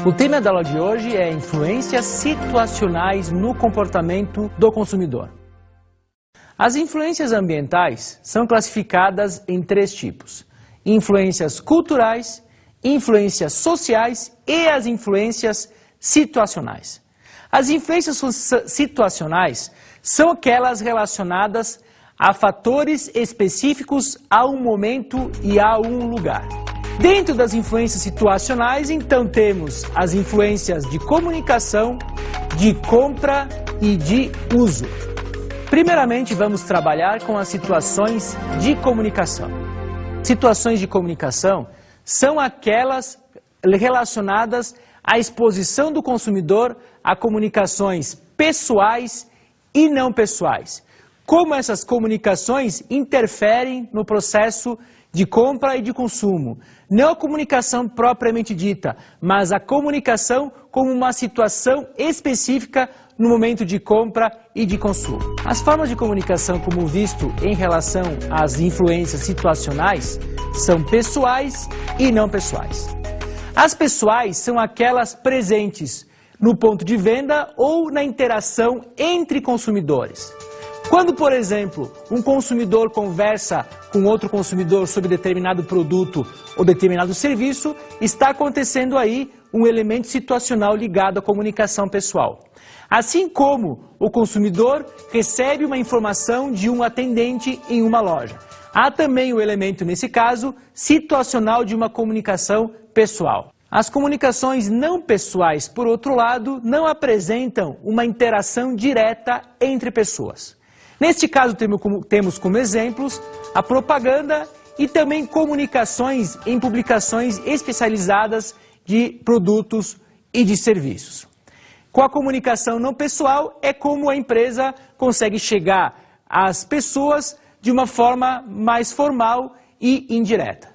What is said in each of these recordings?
O tema da aula de hoje é influências situacionais no comportamento do consumidor. As influências ambientais são classificadas em 3 tipos: influências culturais, influências sociais e as influências situacionais. As influências situacionais são aquelas relacionadas a fatores específicos a um momento e a um lugar. Dentro das influências situacionais, então, temos as influências de comunicação, de compra e de uso. Primeiramente, vamos trabalhar com as situações de comunicação. Situações de comunicação são aquelas relacionadas à exposição do consumidor a comunicações pessoais e não pessoais. Como essas comunicações interferem no processo de compra e de consumo. Não a comunicação propriamente dita, mas a comunicação como uma situação específica no momento de compra e de consumo. As formas de comunicação, como visto em relação às influências situacionais, são pessoais e não pessoais. As pessoais são aquelas presentes no ponto de venda ou na interação entre consumidores. Quando, por exemplo, um consumidor conversa com outro consumidor sobre determinado produto ou determinado serviço, está acontecendo aí um elemento situacional ligado à comunicação pessoal. Assim como o consumidor recebe uma informação de um atendente em uma loja. Há também o elemento, nesse caso, situacional de uma comunicação pessoal. As comunicações não pessoais, por outro lado, não apresentam uma interação direta entre pessoas. Neste caso, temos como exemplos a propaganda e também comunicações em publicações especializadas de produtos e de serviços. Com a comunicação não pessoal, é como a empresa consegue chegar às pessoas de uma forma mais formal e indireta.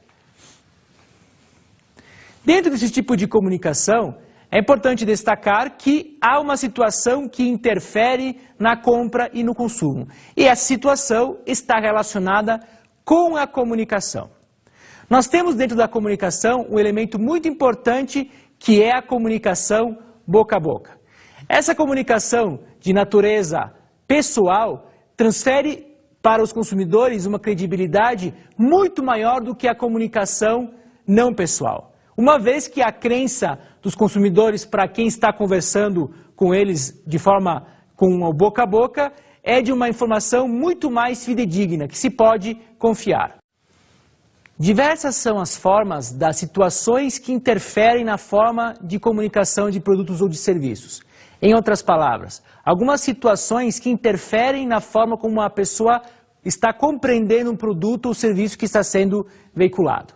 Dentro desse tipo de comunicação, é importante destacar que há uma situação que interfere na compra e no consumo. E essa situação está relacionada com a comunicação. Nós temos dentro da comunicação um elemento muito importante que é a comunicação boca a boca. Essa comunicação de natureza pessoal transfere para os consumidores uma credibilidade muito maior do que a comunicação não pessoal. Uma vez que a crença dos consumidores para quem está conversando com eles de forma com o boca a boca é de uma informação muito mais fidedigna, que se pode confiar. Diversas são as formas das situações que interferem na forma de comunicação de produtos ou de serviços. Em outras palavras, algumas situações que interferem na forma como a pessoa está compreendendo um produto ou serviço que está sendo veiculado.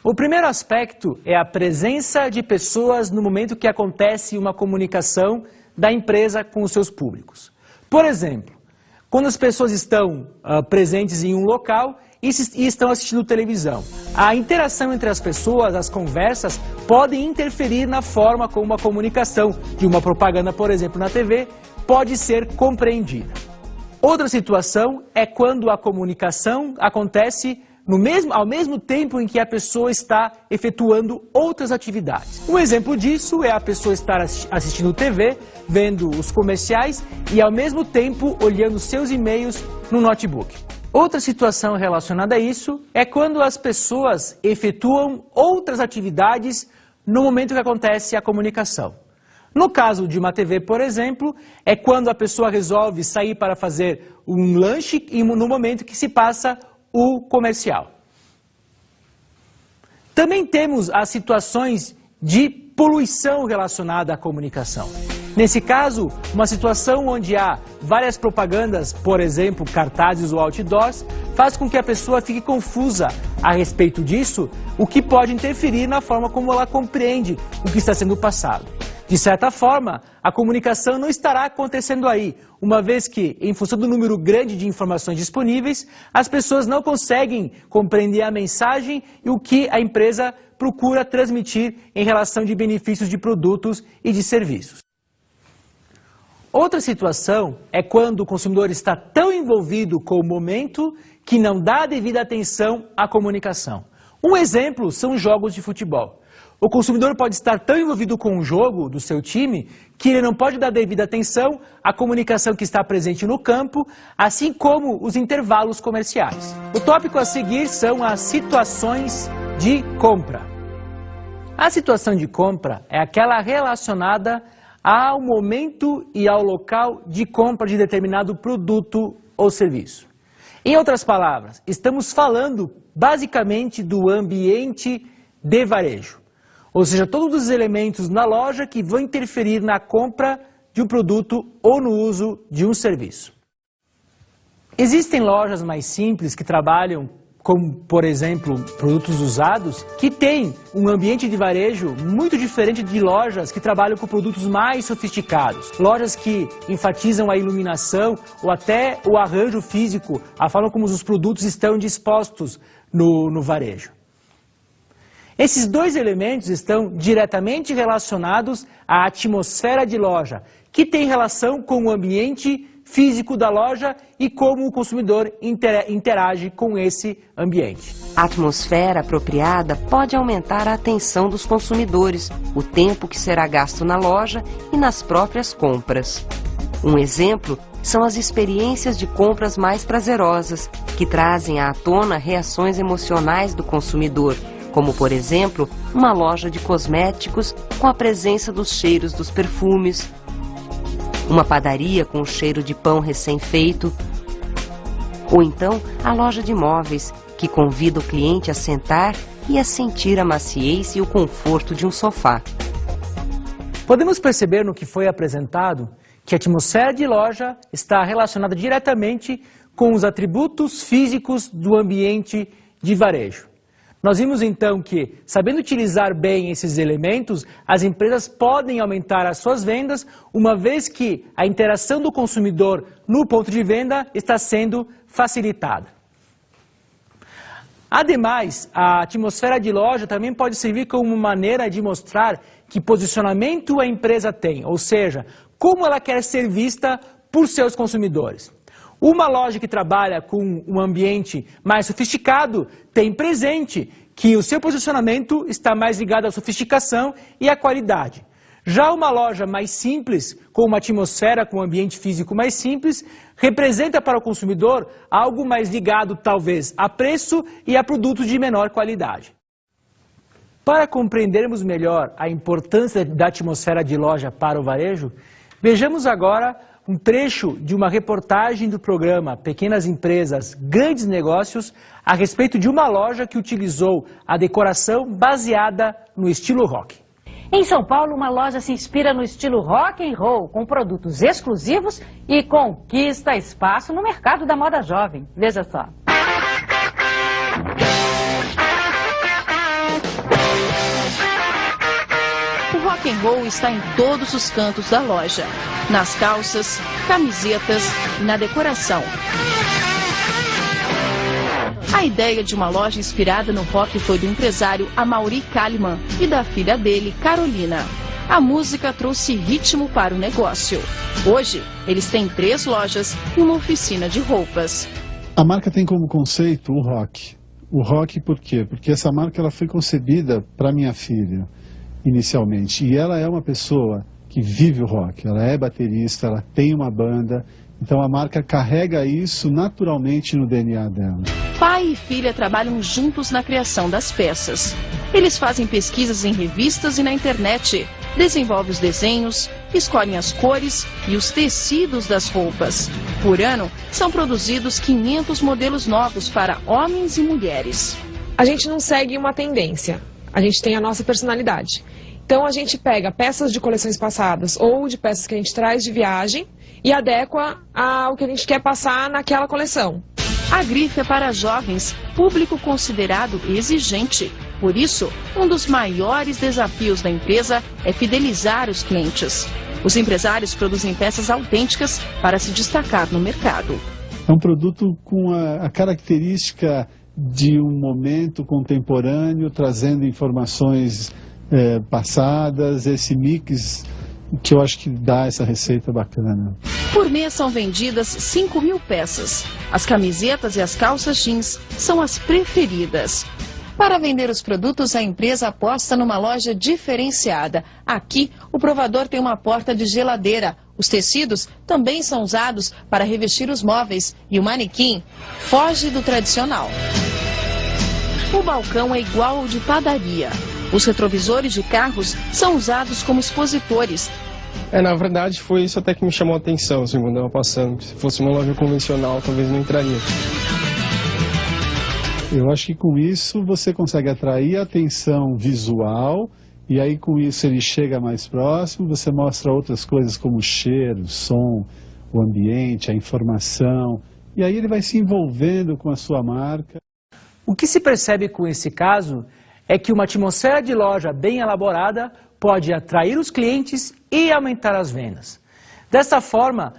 O primeiro aspecto é a presença de pessoas no momento que acontece uma comunicação da empresa com os seus públicos. Por exemplo, quando as pessoas estão presentes em um local e estão assistindo televisão. A interação entre as pessoas, as conversas, podem interferir na forma como a comunicação de uma propaganda, por exemplo, na TV, pode ser compreendida. Outra situação é quando a comunicação acontece ao mesmo tempo em que a pessoa está efetuando outras atividades. Um exemplo disso é a pessoa estar assistindo TV, vendo os comerciais e ao mesmo tempo olhando seus e-mails no notebook. Outra situação relacionada a isso é quando as pessoas efetuam outras atividades no momento que acontece a comunicação. No caso de uma TV, por exemplo, é quando a pessoa resolve sair para fazer um lanche no momento que se passa o comercial. Também temos as situações de poluição relacionada à comunicação. Nesse caso, uma situação onde há várias propagandas, por exemplo, cartazes ou outdoors, faz com que a pessoa fique confusa a respeito disso, o que pode interferir na forma como ela compreende o que está sendo passado. De certa forma, a comunicação não estará acontecendo aí, uma vez que, em função do número grande de informações disponíveis, as pessoas não conseguem compreender a mensagem e o que a empresa procura transmitir em relação de benefícios de produtos e de serviços. Outra situação é quando o consumidor está tão envolvido com o momento que não dá a devida atenção à comunicação. Um exemplo são jogos de futebol. O consumidor pode estar tão envolvido com o jogo do seu time que ele não pode dar devida atenção à comunicação que está presente no campo, assim como os intervalos comerciais. O tópico a seguir são as situações de compra. A situação de compra é aquela relacionada ao momento e ao local de compra de determinado produto ou serviço. Em outras palavras, estamos falando basicamente do ambiente de varejo. Ou seja, todos os elementos na loja que vão interferir na compra de um produto ou no uso de um serviço. Existem lojas mais simples que trabalham, como por exemplo, produtos usados, que têm um ambiente de varejo muito diferente de lojas que trabalham com produtos mais sofisticados. Lojas que enfatizam a iluminação ou até o arranjo físico, a forma como os produtos estão dispostos no varejo. Esses dois elementos estão diretamente relacionados à atmosfera de loja, que tem relação com o ambiente físico da loja e como o consumidor interage com esse ambiente. A atmosfera apropriada pode aumentar a atenção dos consumidores, o tempo que será gasto na loja e nas próprias compras. Um exemplo são as experiências de compras mais prazerosas, que trazem à tona reações emocionais do consumidor, como, por exemplo, uma loja de cosméticos com a presença dos cheiros dos perfumes, uma padaria com o cheiro de pão recém-feito, ou então a loja de móveis, que convida o cliente a sentar e a sentir a maciez e o conforto de um sofá. Podemos perceber no que foi apresentado que a atmosfera de loja está relacionada diretamente com os atributos físicos do ambiente de varejo. Nós vimos então que, sabendo utilizar bem esses elementos, as empresas podem aumentar as suas vendas, uma vez que a interação do consumidor no ponto de venda está sendo facilitada. Ademais, a atmosfera de loja também pode servir como uma maneira de mostrar que posicionamento a empresa tem, ou seja, como ela quer ser vista por seus consumidores. Uma loja que trabalha com um ambiente mais sofisticado tem presente que o seu posicionamento está mais ligado à sofisticação e à qualidade. Já uma loja mais simples, com uma atmosfera, com um ambiente físico mais simples, representa para o consumidor algo mais ligado talvez a preço e a produtos de menor qualidade. Para compreendermos melhor a importância da atmosfera de loja para o varejo, vejamos agora um trecho de uma reportagem do programa Pequenas Empresas, Grandes Negócios, a respeito de uma loja que utilizou a decoração baseada no estilo rock. Em São Paulo, uma loja se inspira no estilo rock and roll, com produtos exclusivos e conquista espaço no mercado da moda jovem. Veja só. O rock and roll está em todos os cantos da loja, nas calças, camisetas e na decoração. A ideia de uma loja inspirada no rock foi do empresário Amaury Kalimann e da filha dele, Carolina. A música trouxe ritmo para o negócio. Hoje, eles têm 3 lojas e uma oficina de roupas. A marca tem como conceito o rock. O rock por quê? Porque essa marca ela foi concebida para minha filha, inicialmente. E ela é uma pessoa que vive o rock. Ela é baterista, ela tem uma banda. Então a marca carrega isso naturalmente no DNA dela. Pai e filha trabalham juntos na criação das peças. Eles fazem pesquisas em revistas e na internet, desenvolvem os desenhos, escolhem as cores e os tecidos das roupas. Por ano, são produzidos 500 modelos novos para homens e mulheres. A gente não segue uma tendência, a gente tem a nossa personalidade. Então a gente pega peças de coleções passadas ou de peças que a gente traz de viagem e adequa ao que a gente quer passar naquela coleção. A grife é para jovens, público considerado exigente. Por isso, um dos maiores desafios da empresa é fidelizar os clientes. Os empresários produzem peças autênticas para se destacar no mercado. É um produto com a característica de um momento contemporâneo, trazendo informações passadas, esse mix que eu acho que dá essa receita bacana. Por mês são vendidas 5.000 peças. As camisetas e as calças jeans são as preferidas. Para vender os produtos, a empresa aposta numa loja diferenciada. Aqui, o provador tem uma porta de geladeira. Os tecidos também são usados para revestir os móveis e o manequim foge do tradicional. O balcão é igual ao de padaria. Os retrovisores de carros são usados como expositores. Na verdade, foi isso até que me chamou a atenção, assim, quando eu estava passando. Se fosse uma loja convencional, talvez não entraria. Eu acho que com isso você consegue atrair a atenção visual e aí com isso ele chega mais próximo, você mostra outras coisas como o cheiro, o som, o ambiente, a informação e aí ele vai se envolvendo com a sua marca. O que se percebe com esse caso é que uma atmosfera de loja bem elaborada pode atrair os clientes e aumentar as vendas. Dessa forma,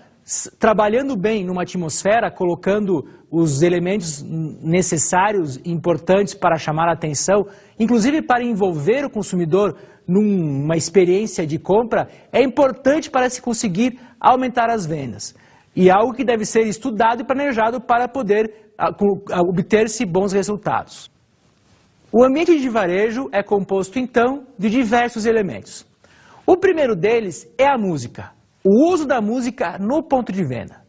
trabalhando bem numa atmosfera, colocando os elementos necessários e importantes para chamar a atenção, inclusive para envolver o consumidor numa experiência de compra, é importante para se conseguir aumentar as vendas. E é algo que deve ser estudado e planejado para poder obter-se bons resultados. O ambiente de varejo é composto, então, de diversos elementos. O primeiro deles é a música. O uso da música no ponto de venda.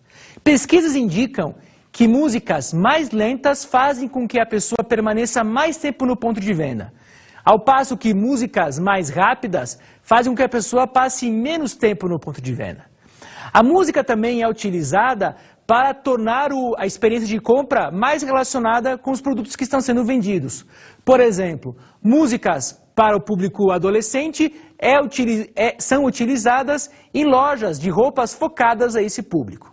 Pesquisas indicam que músicas mais lentas fazem com que a pessoa permaneça mais tempo no ponto de venda, ao passo que músicas mais rápidas fazem com que a pessoa passe menos tempo no ponto de venda. A música também é utilizada para tornar a experiência de compra mais relacionada com os produtos que estão sendo vendidos. Por exemplo, músicas para o público adolescente são utilizadas em lojas de roupas focadas a esse público.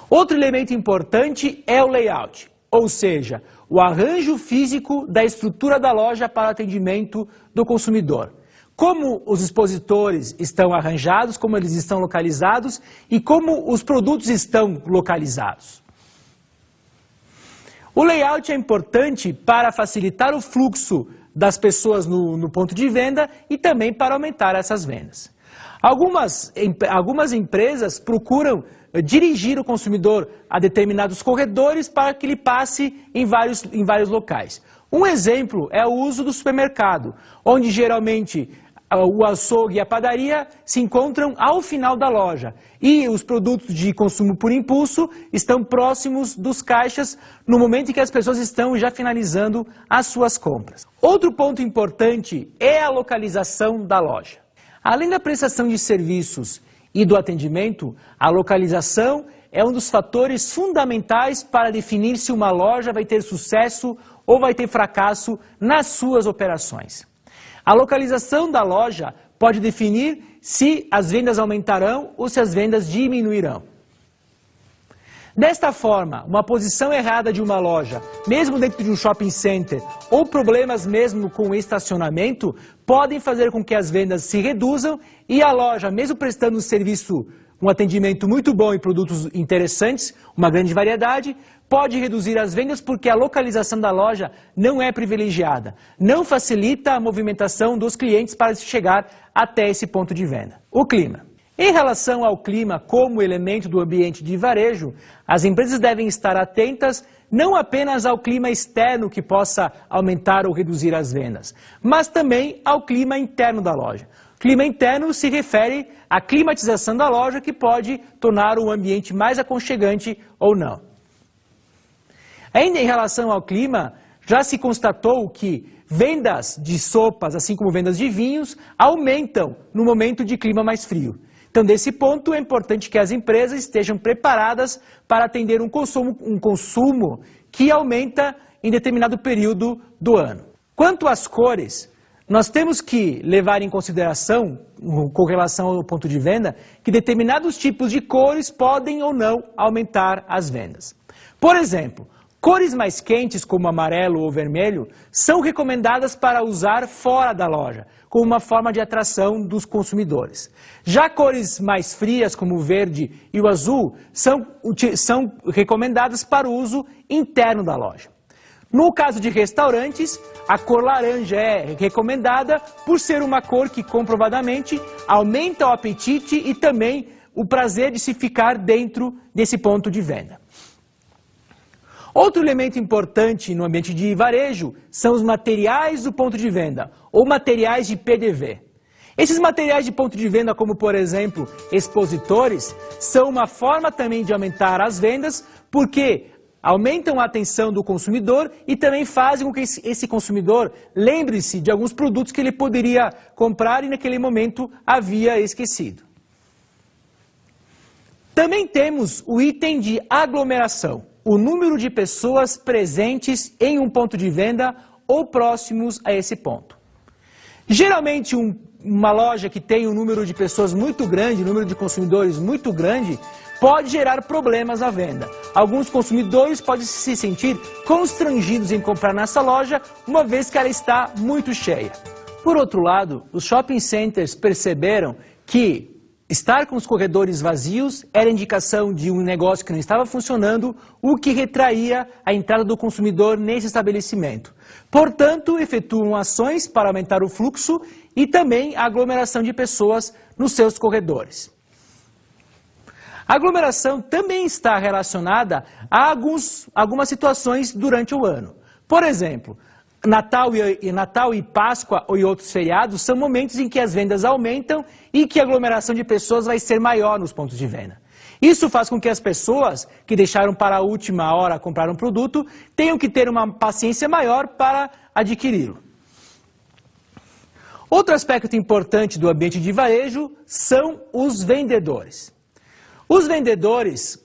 Outro elemento importante é o layout, ou seja, o arranjo físico da estrutura da loja para atendimento do consumidor. Como os expositores estão arranjados, como eles estão localizados e como os produtos estão localizados. O layout é importante para facilitar o fluxo das pessoas no ponto de venda e também para aumentar essas vendas. Algumas empresas procuram dirigir o consumidor a determinados corredores para que ele passe em vários locais. Um exemplo é o uso do supermercado, onde geralmente o açougue e a padaria se encontram ao final da loja e os produtos de consumo por impulso estão próximos dos caixas no momento em que as pessoas estão já finalizando as suas compras. Outro ponto importante é a localização da loja. Além da prestação de serviços e do atendimento, a localização é um dos fatores fundamentais para definir se uma loja vai ter sucesso ou vai ter fracasso nas suas operações. A localização da loja pode definir se as vendas aumentarão ou se as vendas diminuirão. Desta forma, uma posição errada de uma loja, mesmo dentro de um shopping center, ou problemas mesmo com o estacionamento, podem fazer com que as vendas se reduzam e a loja, mesmo prestando um atendimento muito bom e produtos interessantes, uma grande variedade, pode reduzir as vendas porque a localização da loja não é privilegiada, não facilita a movimentação dos clientes para chegar até esse ponto de venda. O clima. Em relação ao clima como elemento do ambiente de varejo, as empresas devem estar atentas não apenas ao clima externo que possa aumentar ou reduzir as vendas, mas também ao clima interno da loja. O clima interno se refere à climatização da loja que pode tornar o ambiente mais aconchegante ou não. Ainda em relação ao clima, já se constatou que vendas de sopas, assim como vendas de vinhos, aumentam no momento de clima mais frio. Então, desse ponto, é importante que as empresas estejam preparadas para atender um consumo que aumenta em determinado período do ano. Quanto às cores, nós temos que levar em consideração, com relação ao ponto de venda, que determinados tipos de cores podem ou não aumentar as vendas. Por exemplo, cores mais quentes, como amarelo ou vermelho, são recomendadas para usar fora da loja, como uma forma de atração dos consumidores. Já cores mais frias, como o verde e o azul, são recomendadas para o uso interno da loja. No caso de restaurantes, a cor laranja é recomendada por ser uma cor que comprovadamente aumenta o apetite e também o prazer de se ficar dentro desse ponto de venda. Outro elemento importante no ambiente de varejo são os materiais do ponto de venda, ou materiais de PDV. Esses materiais de ponto de venda, como por exemplo, expositores, são uma forma também de aumentar as vendas, porque aumentam a atenção do consumidor e também fazem com que esse consumidor lembre-se de alguns produtos que ele poderia comprar e naquele momento havia esquecido. Também temos o item de aglomeração, o número de pessoas presentes em um ponto de venda ou próximos a esse ponto. Geralmente uma loja que tem um número de pessoas muito grande, um número de consumidores muito grande, pode gerar problemas à venda. Alguns consumidores podem se sentir constrangidos em comprar nessa loja, uma vez que ela está muito cheia. Por outro lado, os shopping centers perceberam que estar com os corredores vazios era indicação de um negócio que não estava funcionando, o que retraía a entrada do consumidor nesse estabelecimento. Portanto, efetuam ações para aumentar o fluxo e também a aglomeração de pessoas nos seus corredores. A aglomeração também está relacionada a algumas situações durante o ano. Por exemplo, Natal e Páscoa e outros feriados são momentos em que as vendas aumentam e que a aglomeração de pessoas vai ser maior nos pontos de venda. Isso faz com que as pessoas que deixaram para a última hora comprar um produto tenham que ter uma paciência maior para adquiri-lo. Outro aspecto importante do ambiente de varejo são os vendedores. Os vendedores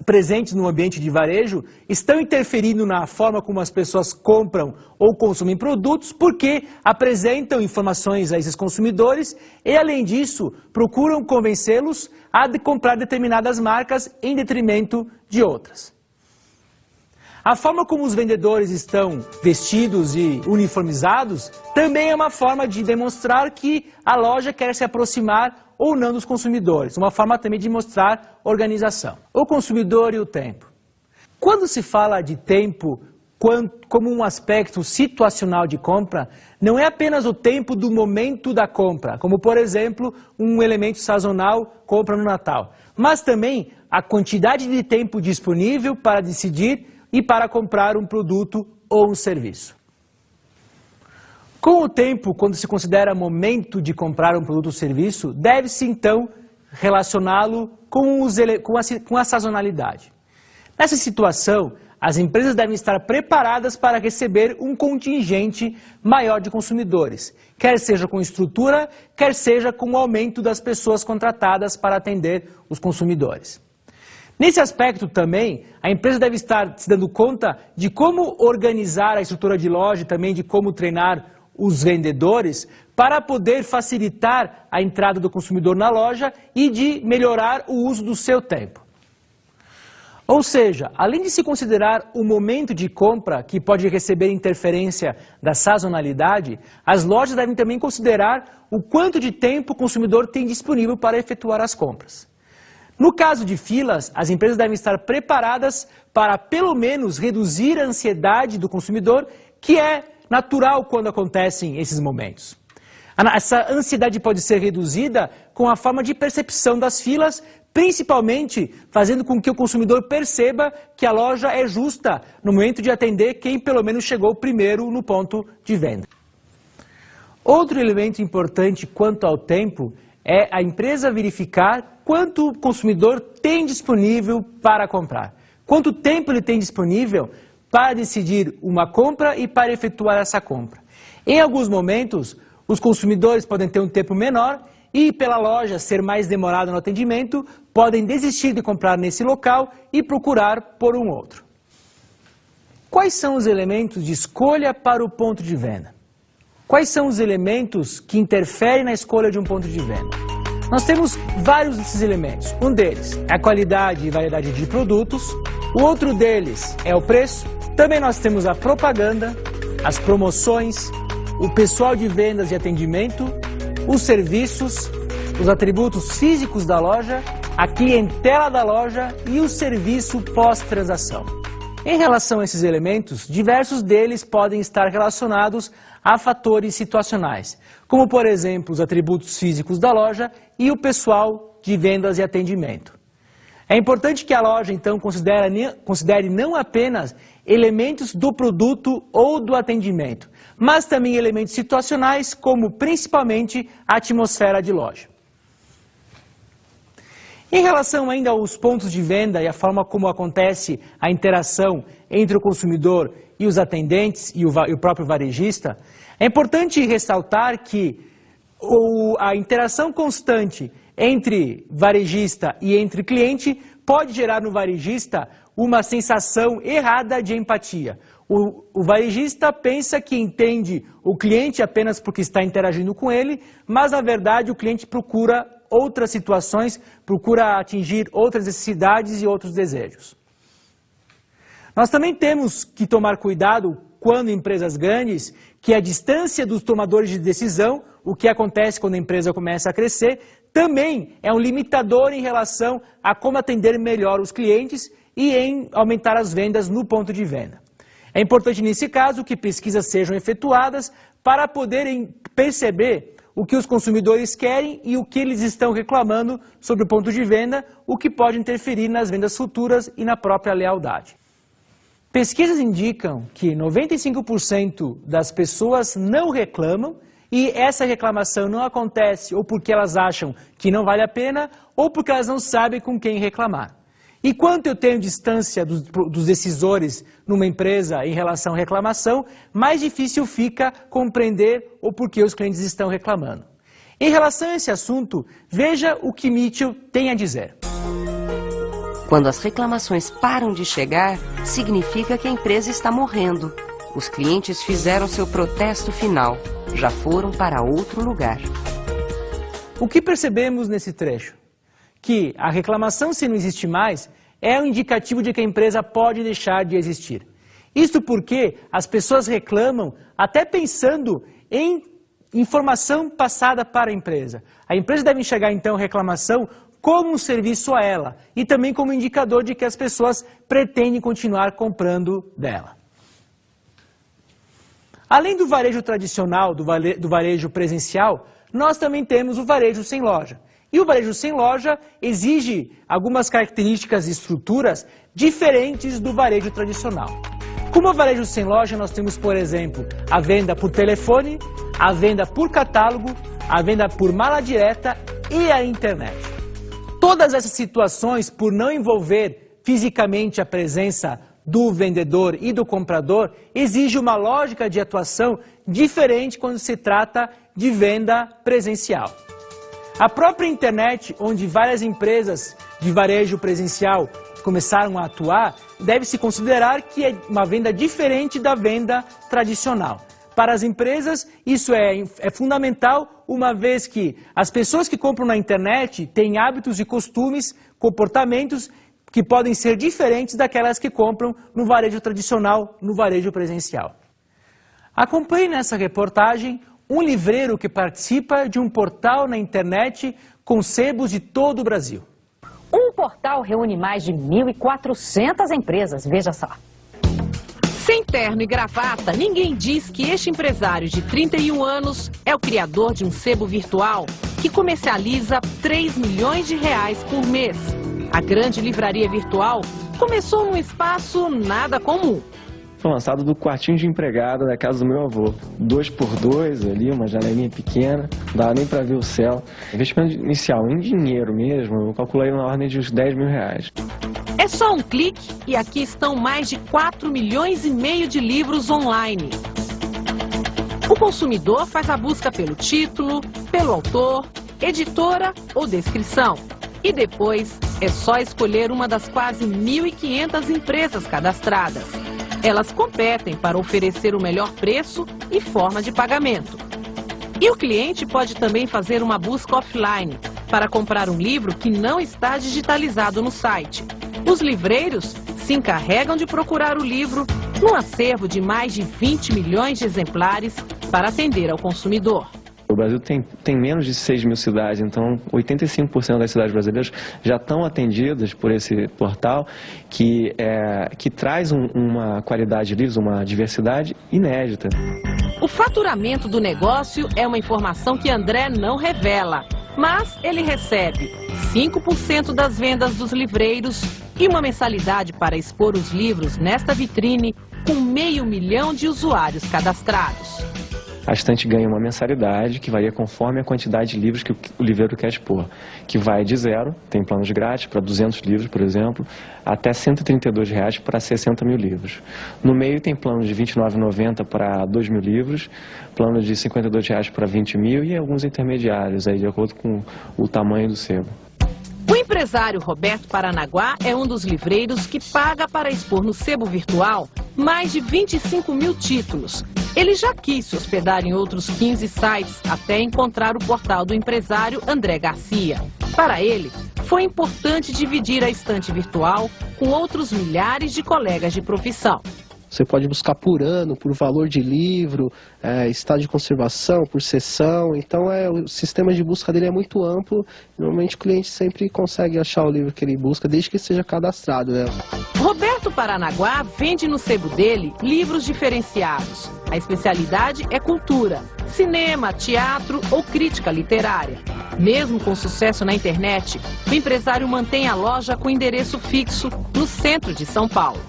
presentes no ambiente de varejo estão interferindo na forma como as pessoas compram ou consomem produtos porque apresentam informações a esses consumidores e, além disso, procuram convencê-los a comprar determinadas marcas em detrimento de outras. A forma como os vendedores estão vestidos e uniformizados também é uma forma de demonstrar que a loja quer se aproximar ou não dos consumidores, uma forma também de mostrar organização. O consumidor e o tempo. Quando se fala de tempo como um aspecto situacional de compra, não é apenas o tempo do momento da compra, como por exemplo, um elemento sazonal, compra no Natal, mas também a quantidade de tempo disponível para decidir e para comprar um produto ou um serviço. Com o tempo, quando se considera momento de comprar um produto ou serviço, deve-se então relacioná-lo com a sazonalidade. Nessa situação, as empresas devem estar preparadas para receber um contingente maior de consumidores, quer seja com estrutura, quer seja com o aumento das pessoas contratadas para atender os consumidores. Nesse aspecto também, a empresa deve estar se dando conta de como organizar a estrutura de loja e também de como treinar os vendedores para poder facilitar a entrada do consumidor na loja e de melhorar o uso do seu tempo. Ou seja, além de se considerar o momento de compra, que pode receber interferência da sazonalidade, as lojas devem também considerar o quanto de tempo o consumidor tem disponível para efetuar as compras. No caso de filas, as empresas devem estar preparadas para, pelo menos, reduzir a ansiedade do consumidor, que é natural quando acontecem esses momentos. Essa ansiedade pode ser reduzida com a forma de percepção das filas, principalmente fazendo com que o consumidor perceba que a loja é justa no momento de atender quem pelo menos chegou primeiro no ponto de venda. Outro elemento importante quanto ao tempo é a empresa verificar quanto o consumidor tem disponível para comprar. Quanto tempo ele tem disponível para decidir uma compra e para efetuar essa compra. Em alguns momentos, os consumidores podem ter um tempo menor e, pela loja ser mais demorada no atendimento, podem desistir de comprar nesse local e procurar por um outro. Quais são os elementos de escolha para o ponto de venda? Quais são os elementos que interferem na escolha de um ponto de venda? Nós temos vários desses elementos. Um deles é a qualidade e variedade de produtos. O outro deles é o preço. Também nós temos a propaganda, as promoções, o pessoal de vendas e atendimento, os serviços, os atributos físicos da loja, a clientela da loja e o serviço pós-transação. Em relação a esses elementos, diversos deles podem estar relacionados a fatores situacionais, como por exemplo os atributos físicos da loja e o pessoal de vendas e atendimento. É importante que a loja, então, considere não apenas elementos do produto ou do atendimento, mas também elementos situacionais, como principalmente a atmosfera de loja. Em relação ainda aos pontos de venda e a forma como acontece a interação entre o consumidor e os atendentes e o próprio varejista, é importante ressaltar que a interação constante entre varejista e entre cliente pode gerar no varejista uma sensação errada de empatia. O varejista pensa que entende o cliente apenas porque está interagindo com ele, mas na verdade o cliente procura outras situações, procura atingir outras necessidades e outros desejos. Nós também temos que tomar cuidado quando em empresas grandes, que a distância dos tomadores de decisão, o que acontece quando a empresa começa a crescer, também é um limitador em relação a como atender melhor os clientes e em aumentar as vendas no ponto de venda. É importante nesse caso que pesquisas sejam efetuadas para poderem perceber o que os consumidores querem e o que eles estão reclamando sobre o ponto de venda, o que pode interferir nas vendas futuras e na própria lealdade. Pesquisas indicam que 95% das pessoas não reclamam e essa reclamação não acontece ou porque elas acham que não vale a pena ou porque elas não sabem com quem reclamar. E quanto eu tenho distância dos decisores numa empresa em relação à reclamação, mais difícil fica compreender o porquê os clientes estão reclamando. Em relação a esse assunto, veja o que Mitchell tem a dizer. Quando as reclamações param de chegar, significa que a empresa está morrendo. Os clientes fizeram seu protesto final, já foram para outro lugar. O que percebemos nesse trecho? Que a reclamação, se não existe mais, é um indicativo de que a empresa pode deixar de existir. Isto porque as pessoas reclamam até pensando em informação passada para a empresa. A empresa deve enxergar então a reclamação como um serviço a ela e também como indicador de que as pessoas pretendem continuar comprando dela. Além do varejo tradicional, do varejo presencial, nós também temos o varejo sem loja. E o varejo sem loja exige algumas características e estruturas diferentes do varejo tradicional. Como o varejo sem loja, nós temos, por exemplo, a venda por telefone, a venda por catálogo, a venda por mala direta e a internet. Todas essas situações, por não envolver fisicamente a presença do vendedor e do comprador, exige uma lógica de atuação diferente quando se trata de venda presencial. A própria internet, onde várias empresas de varejo presencial começaram a atuar, deve-se considerar que é uma venda diferente da venda tradicional. Para as empresas, isso é fundamental, uma vez que as pessoas que compram na internet têm hábitos e costumes, comportamentos que podem ser diferentes daquelas que compram no varejo tradicional, no varejo presencial. Acompanhe nessa reportagem um livreiro que participa de um portal na internet com sebos de todo o Brasil. Um portal reúne mais de 1.400 empresas, veja só. Sem terno e gravata, ninguém diz que este empresário de 31 anos é o criador de um sebo virtual que comercializa 3 milhões de reais por mês. A grande livraria virtual começou num espaço nada comum. Foi lançado do quartinho de empregada da casa do meu avô. 2x2 ali, uma janelinha pequena, não dava nem para ver o céu. Investimento inicial em dinheiro mesmo, eu calculei na ordem de uns 10 mil reais. É só um clique e aqui estão mais de 4 milhões e meio de livros online. O consumidor faz a busca pelo título, pelo autor, editora ou descrição. E depois é só escolher uma das quase 1.500 empresas cadastradas. Elas competem para oferecer o melhor preço e forma de pagamento. E o cliente pode também fazer uma busca offline para comprar um livro que não está digitalizado no site. Os livreiros se encarregam de procurar o livro num acervo de mais de 20 milhões de exemplares para atender ao consumidor. O Brasil tem menos de 6 mil cidades, então 85% das cidades brasileiras já estão atendidas por esse portal que traz uma qualidade de livros, uma diversidade inédita. O faturamento do negócio é uma informação que André não revela. Mas ele recebe 5% das vendas dos livreiros e uma mensalidade para expor os livros nesta vitrine com 500 mil de usuários cadastrados. A estante ganha uma mensalidade que varia conforme a quantidade de livros que o livreiro quer expor, que vai de 0, tem planos grátis para 200 livros, por exemplo, até R$ 132 para 60 mil livros. No meio tem planos de R$ 29,90 para 2 mil livros, planos de R$ 52 para 20 mil e alguns intermediários, aí, de acordo com o tamanho do sebo. O empresário Roberto Paranaguá é um dos livreiros que paga para expor no sebo virtual mais de 25 mil títulos. Ele já quis se hospedar em outros 15 sites até encontrar o portal do empresário André Garcia. Para ele, foi importante dividir a estante virtual com outros milhares de colegas de profissão. Você pode buscar por ano, por valor de livro, estado de conservação, por seção. Então o sistema de busca dele é muito amplo. Normalmente o cliente sempre consegue achar o livro que ele busca, desde que seja cadastrado, né? Roberto Paranaguá vende no sebo dele livros diferenciados. A especialidade é cultura, cinema, teatro ou crítica literária. Mesmo com sucesso na internet, o empresário mantém a loja com endereço fixo no centro de São Paulo.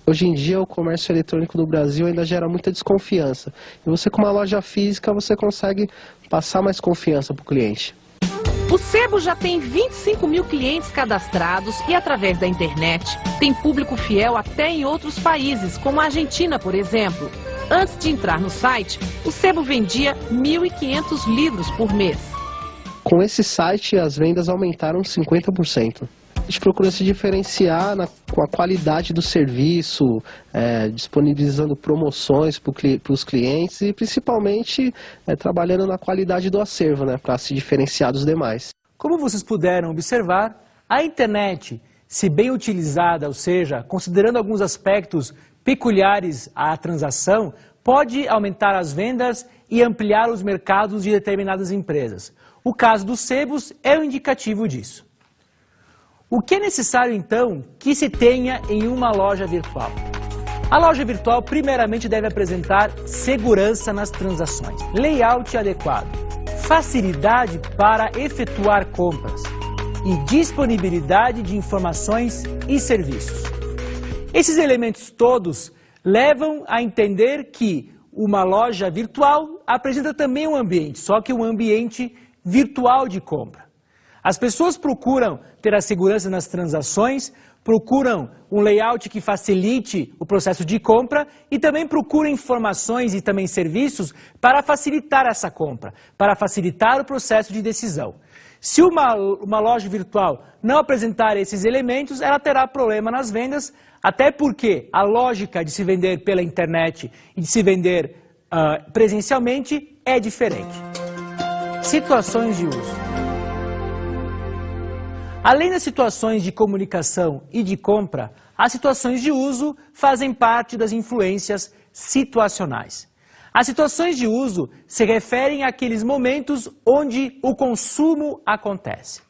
Hoje em dia o comércio eletrônico no Brasil ainda gera muita desconfiança. E você com uma loja física você consegue passar mais confiança para o cliente. O sebo já tem 25 mil clientes cadastrados e através da internet tem público fiel até em outros países, como a Argentina, por exemplo. Antes de entrar no site, o sebo vendia 1.500 livros por mês. Com esse site as vendas aumentaram 50%. A gente procura se diferenciar com a qualidade do serviço, disponibilizando promoções para os clientes e principalmente trabalhando na qualidade do acervo, né, para se diferenciar dos demais. Como vocês puderam observar, a internet, se bem utilizada, ou seja, considerando alguns aspectos peculiares à transação, pode aumentar as vendas e ampliar os mercados de determinadas empresas. O caso dos sebos é um indicativo disso. O que é necessário, então, que se tenha em uma loja virtual? A loja virtual, primeiramente, deve apresentar segurança nas transações, layout adequado, facilidade para efetuar compras e disponibilidade de informações e serviços. Esses elementos todos levam a entender que uma loja virtual apresenta também um ambiente, só que um ambiente virtual de compra. As pessoas procuram ter a segurança nas transações, procuram um layout que facilite o processo de compra e também procuram informações e também serviços para facilitar essa compra, para facilitar o processo de decisão. Se uma loja virtual não apresentar esses elementos, ela terá problema nas vendas, até porque a lógica de se vender pela internet e de se vender presencialmente é diferente. Situações de uso. Além das situações de comunicação e de compra, as situações de uso fazem parte das influências situacionais. As situações de uso se referem àqueles momentos onde o consumo acontece.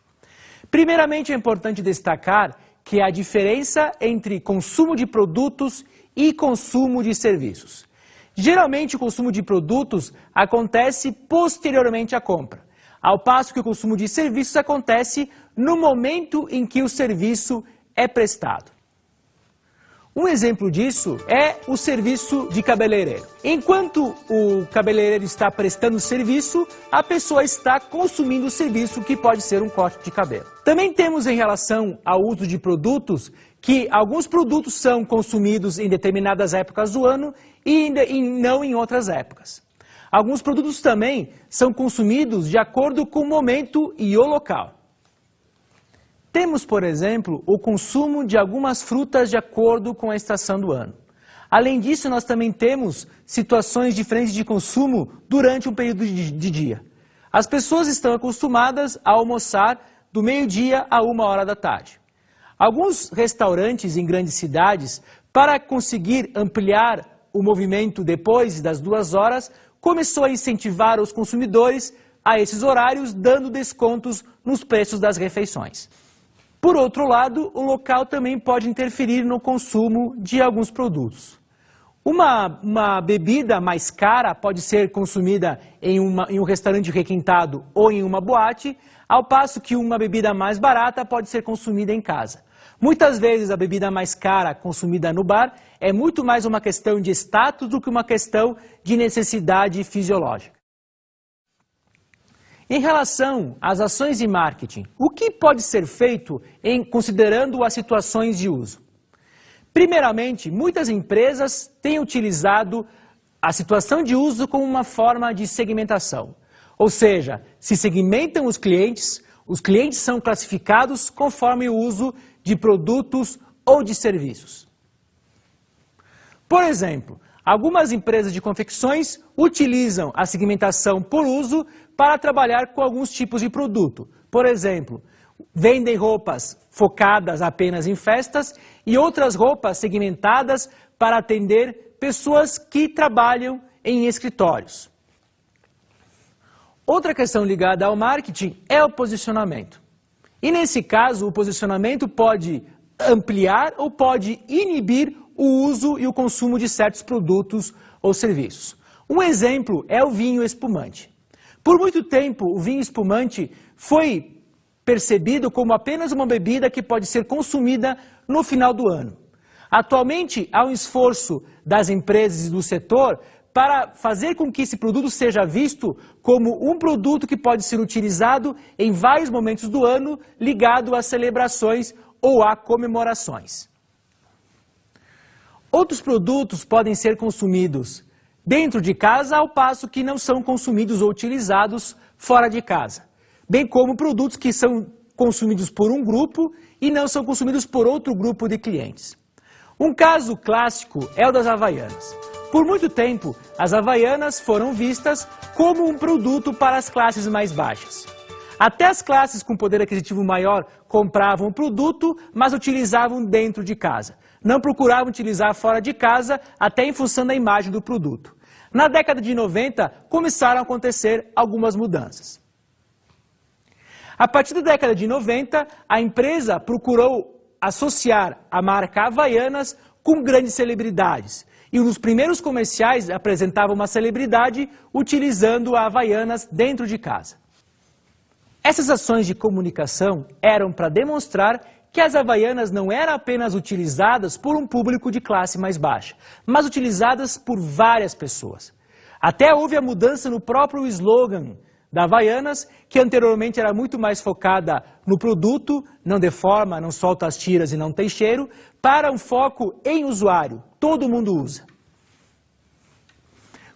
Primeiramente, é importante destacar que há diferença entre consumo de produtos e consumo de serviços. Geralmente, o consumo de produtos acontece posteriormente à compra, ao passo que o consumo de serviços acontece no momento em que o serviço é prestado. Um exemplo disso é o serviço de cabeleireiro. Enquanto o cabeleireiro está prestando serviço, a pessoa está consumindo o serviço, que pode ser um corte de cabelo. Também temos, em relação ao uso de produtos, que alguns produtos são consumidos em determinadas épocas do ano e não em outras épocas. Alguns produtos também são consumidos de acordo com o momento e o local. Temos, por exemplo, o consumo de algumas frutas de acordo com a estação do ano. Além disso, nós também temos situações diferentes de consumo durante um período de dia. As pessoas estão acostumadas a almoçar do meio-dia a 1h da tarde. Alguns restaurantes em grandes cidades, para conseguir ampliar o movimento depois das 2h, começou a incentivar os consumidores a esses horários, dando descontos nos preços das refeições. Por outro lado, o local também pode interferir no consumo de alguns produtos. Uma bebida mais cara pode ser consumida em um restaurante requintado ou em uma boate, ao passo que uma bebida mais barata pode ser consumida em casa. Muitas vezes a bebida mais cara consumida no bar é muito mais uma questão de status do que uma questão de necessidade fisiológica. Em relação às ações de marketing, o que pode ser feito considerando as situações de uso? Primeiramente, muitas empresas têm utilizado a situação de uso como uma forma de segmentação. Ou seja, se segmentam os clientes são classificados conforme o uso de produtos ou de serviços. Por exemplo, algumas empresas de confecções utilizam a segmentação por uso para trabalhar com alguns tipos de produto. Por exemplo, vendem roupas focadas apenas em festas e outras roupas segmentadas para atender pessoas que trabalham em escritórios. Outra questão ligada ao marketing é o posicionamento. E nesse caso, o posicionamento pode ampliar ou pode inibir o uso e o consumo de certos produtos ou serviços. Um exemplo é o vinho espumante. Por muito tempo, o vinho espumante foi percebido como apenas uma bebida que pode ser consumida no final do ano. Atualmente, há um esforço das empresas e do setor para fazer com que esse produto seja visto como um produto que pode ser utilizado em vários momentos do ano, ligado a celebrações ou a comemorações. Outros produtos podem ser consumidos dentro de casa, ao passo que não são consumidos ou utilizados fora de casa, bem como produtos que são consumidos por um grupo e não são consumidos por outro grupo de clientes. Um caso clássico é o das Havaianas. Por muito tempo, as Havaianas foram vistas como um produto para as classes mais baixas. Até as classes com poder aquisitivo maior compravam o produto, mas utilizavam dentro de casa. Não procuravam utilizar fora de casa, até em função da imagem do produto. Na década de 90, começaram a acontecer algumas mudanças. A partir da década de 90, a empresa procurou associar a marca Havaianas com grandes celebridades. E um dos primeiros comerciais apresentava uma celebridade utilizando a Havaianas dentro de casa. Essas ações de comunicação eram para demonstrar que as Havaianas não eram apenas utilizadas por um público de classe mais baixa, mas utilizadas por várias pessoas. Até houve a mudança no próprio slogan da Havaianas, que anteriormente era muito mais focada no produto, não deforma, não solta as tiras e não tem cheiro, para um foco em usuário, todo mundo usa.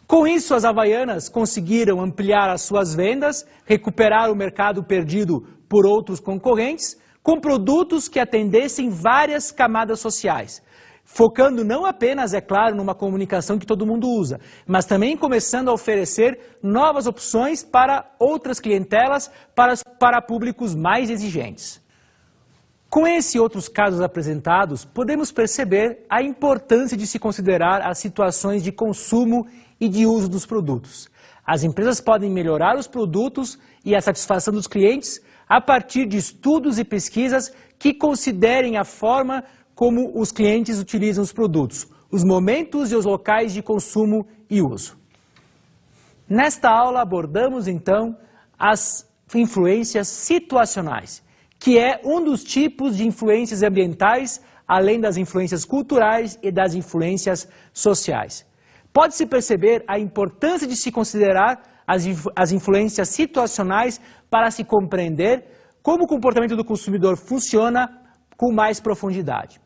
Com isso, as Havaianas conseguiram ampliar as suas vendas, recuperar o mercado perdido por outros concorrentes, com produtos que atendessem várias camadas sociais, focando não apenas, é claro, numa comunicação que todo mundo usa, mas também começando a oferecer novas opções para outras clientelas, para públicos mais exigentes. Com esse e outros casos apresentados, podemos perceber a importância de se considerar as situações de consumo e de uso dos produtos. As empresas podem melhorar os produtos e a satisfação dos clientes a partir de estudos e pesquisas que considerem a forma como os clientes utilizam os produtos, os momentos e os locais de consumo e uso. Nesta aula abordamos então as influências situacionais, que é um dos tipos de influências ambientais, além das influências culturais e das influências sociais. Pode-se perceber a importância de se considerar as influências situacionais para se compreender como o comportamento do consumidor funciona com mais profundidade.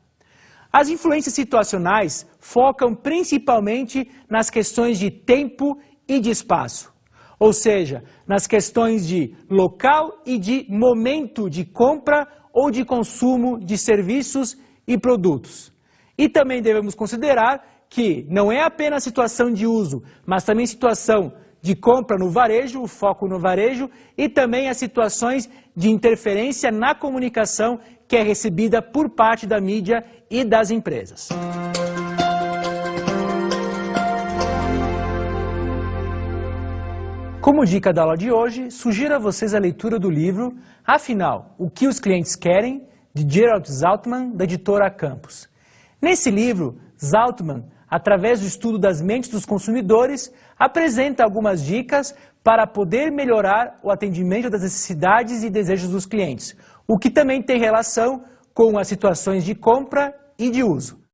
As influências situacionais focam principalmente nas questões de tempo e de espaço, ou seja, nas questões de local e de momento de compra ou de consumo de serviços e produtos. E também devemos considerar que não é apenas situação de uso, mas também situação de compra no varejo, o foco no varejo, e também as situações de interferência na comunicação que é recebida por parte da mídia e das empresas. Como dica da aula de hoje, sugiro a vocês a leitura do livro Afinal, o que os clientes querem, de Gerald Zaltman, da editora Campos. Nesse livro, Zaltman através do estudo das mentes dos consumidores, apresenta algumas dicas para poder melhorar o atendimento das necessidades e desejos dos clientes, o que também tem relação com as situações de compra e de uso.